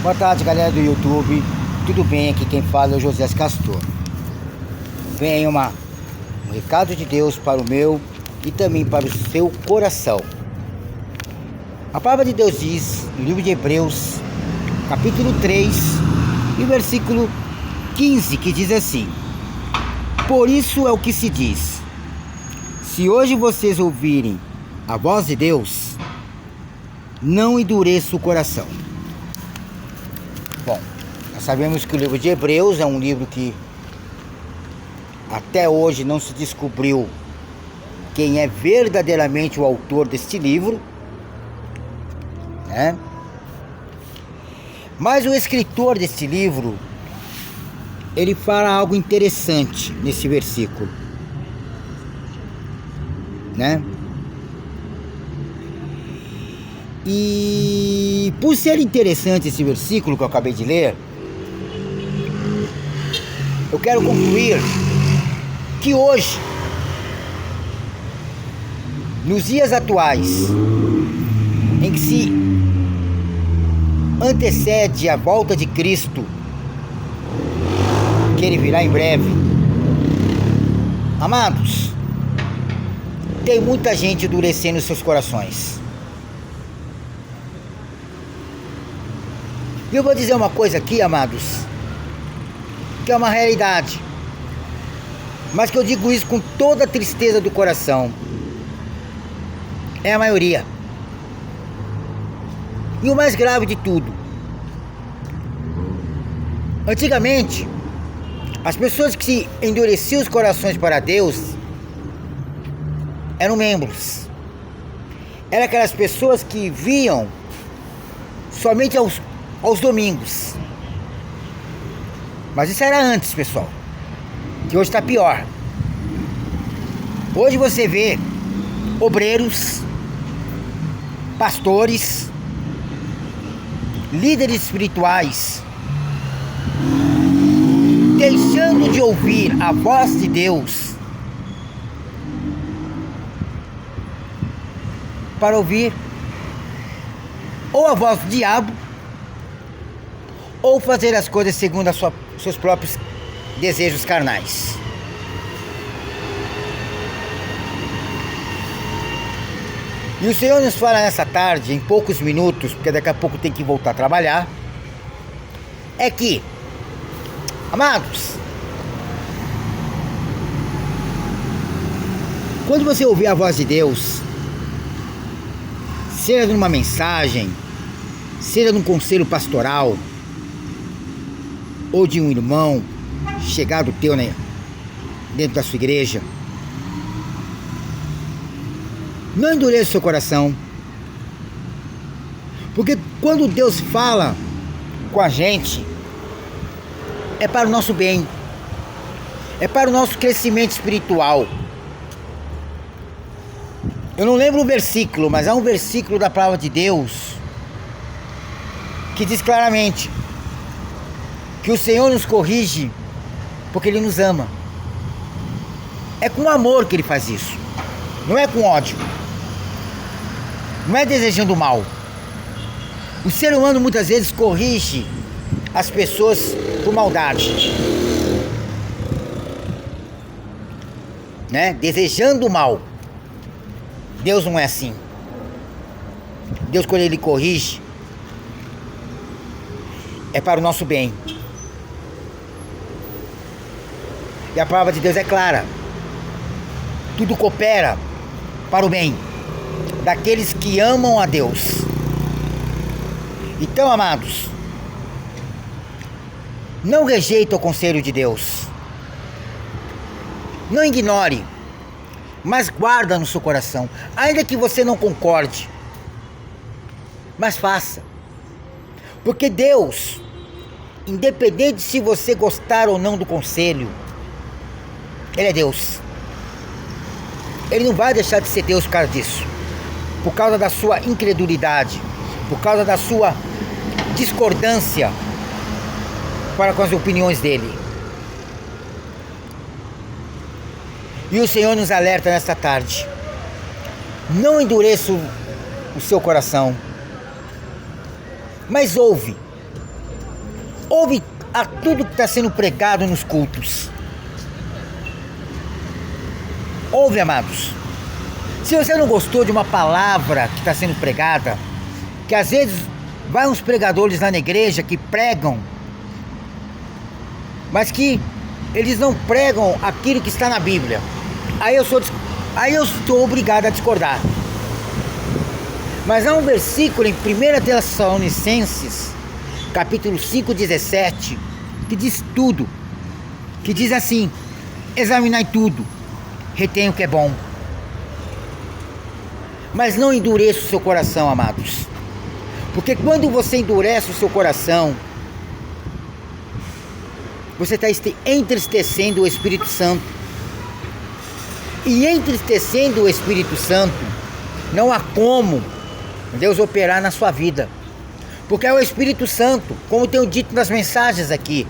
Boa tarde, galera do YouTube. Tudo bem? Aqui quem fala é o José Castor. Vem um recado de Deus para o meu e também para o seu coração. A palavra de Deus diz, no livro de Hebreus, capítulo 3, e versículo 15, que diz assim: por isso é o que se diz: se hoje vocês ouvirem a voz de Deus, não endureça o coração. Bom, nós sabemos que o livro de Hebreus é um livro que até hoje não se descobriu quem é verdadeiramente o autor deste livro, né? Mas o escritor deste livro, ele fala algo interessante nesse versículo, né? E por ser interessante esse versículo que eu acabei de ler, eu quero concluir que hoje, nos dias atuais, em que se antecede a volta de Cristo, que ele virá em breve, amados, tem muita gente endurecendo seus corações. E eu vou dizer uma coisa aqui, amados, que é uma realidade, mas que eu digo isso com toda a tristeza do coração. É a maioria. E o mais grave de tudo, antigamente, as pessoas que se endureciam os corações para Deus eram membros. Eram aquelas pessoas que viam somente aos domingos. Mas isso era antes, pessoal, que hoje está pior. Hoje você vê obreiros, pastores, líderes espirituais deixando de ouvir a voz de Deus para ouvir ou a voz do diabo, ou fazer as coisas segundo seus próprios desejos carnais. E o Senhor nos fala nessa tarde, em poucos minutos, porque daqui a pouco tem que voltar a trabalhar, é que, amados, quando você ouvir a voz de Deus, seja numa mensagem, seja num conselho pastoral, ou de um irmão chegado teu, né, dentro da sua igreja, não endureça o seu coração, porque quando Deus fala com a gente, é para o nosso bem, é para o nosso crescimento espiritual. Eu não lembro o versículo, mas há um versículo da palavra de Deus que diz claramente que o Senhor nos corrige porque Ele nos ama. É com amor que Ele faz isso, não é com ódio, não é desejando mal. O ser humano muitas vezes corrige as pessoas por maldade, né? Desejando mal. Deus não é assim. Deus, quando Ele corrige, é para o nosso bem. E a palavra de Deus é clara: tudo coopera para o bem daqueles que amam a Deus. Então, amados, não rejeite o conselho de Deus, não ignore, mas guarda no seu coração, ainda que você não concorde, mas faça, porque Deus, independente se você gostar ou não do conselho, Ele é Deus. Ele não vai deixar de ser Deus por causa disso, por causa da sua incredulidade, por causa da sua discordância para com as opiniões dele. E o Senhor nos alerta nesta tarde: não endureça o seu coração, mas ouve Ouve a tudo que está sendo pregado nos cultos. Ouve, amados. Se você não gostou de uma palavra que está sendo pregada, que às vezes vai uns pregadores lá na igreja que pregam, mas que eles não pregam aquilo que está na Bíblia, aí eu estou obrigado a discordar. Mas há um versículo em 1 Tessalonicenses, capítulo 5, 17, que diz tudo, que diz assim: examinai tudo, retenha o que é bom, mas não endureça o seu coração, amados, porque quando você endurece o seu coração, você está entristecendo o Espírito Santo, e entristecendo o Espírito Santo, não há como Deus operar na sua vida, porque é o Espírito Santo, como tenho dito nas mensagens aqui,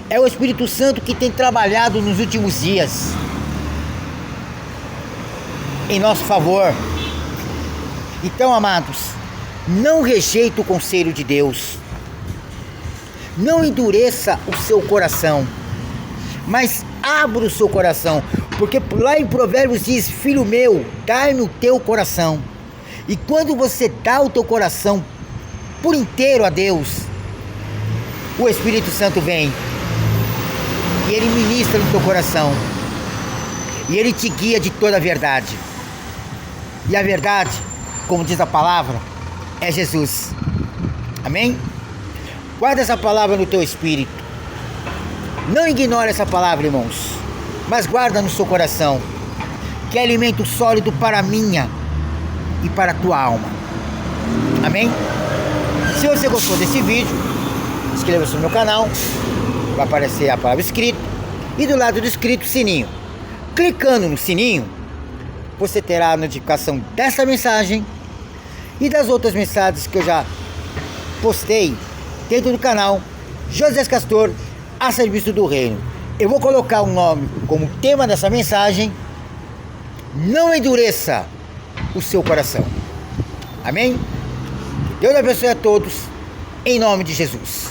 é o Espírito Santo que tem trabalhado nos últimos dias em nosso favor. Então, amados, não rejeite o conselho de Deus, não endureça o seu coração, mas abra o seu coração, porque lá em Provérbios diz: filho meu, dai-me o teu coração. E quando você dá o teu coração por inteiro a Deus, o Espírito Santo vem e ele ministra no teu coração, e ele te guia de toda a verdade. E a verdade, como diz a palavra, é Jesus. Amém? Guarda essa palavra no teu espírito. Não ignore essa palavra, irmãos, mas guarda no seu coração, que é alimento sólido para a minha e para a tua alma. Amém? Se você gostou desse vídeo, inscreva-se no meu canal, vai aparecer a palavra inscrito, e do lado do inscrito, sininho. Clicando no sininho, você terá a notificação dessa mensagem e das outras mensagens que eu já postei dentro do canal Josias Castor, a serviço do reino. Eu vou colocar um nome como tema dessa mensagem: não endureça o seu coração. Amém? Deus abençoe a todos, em nome de Jesus.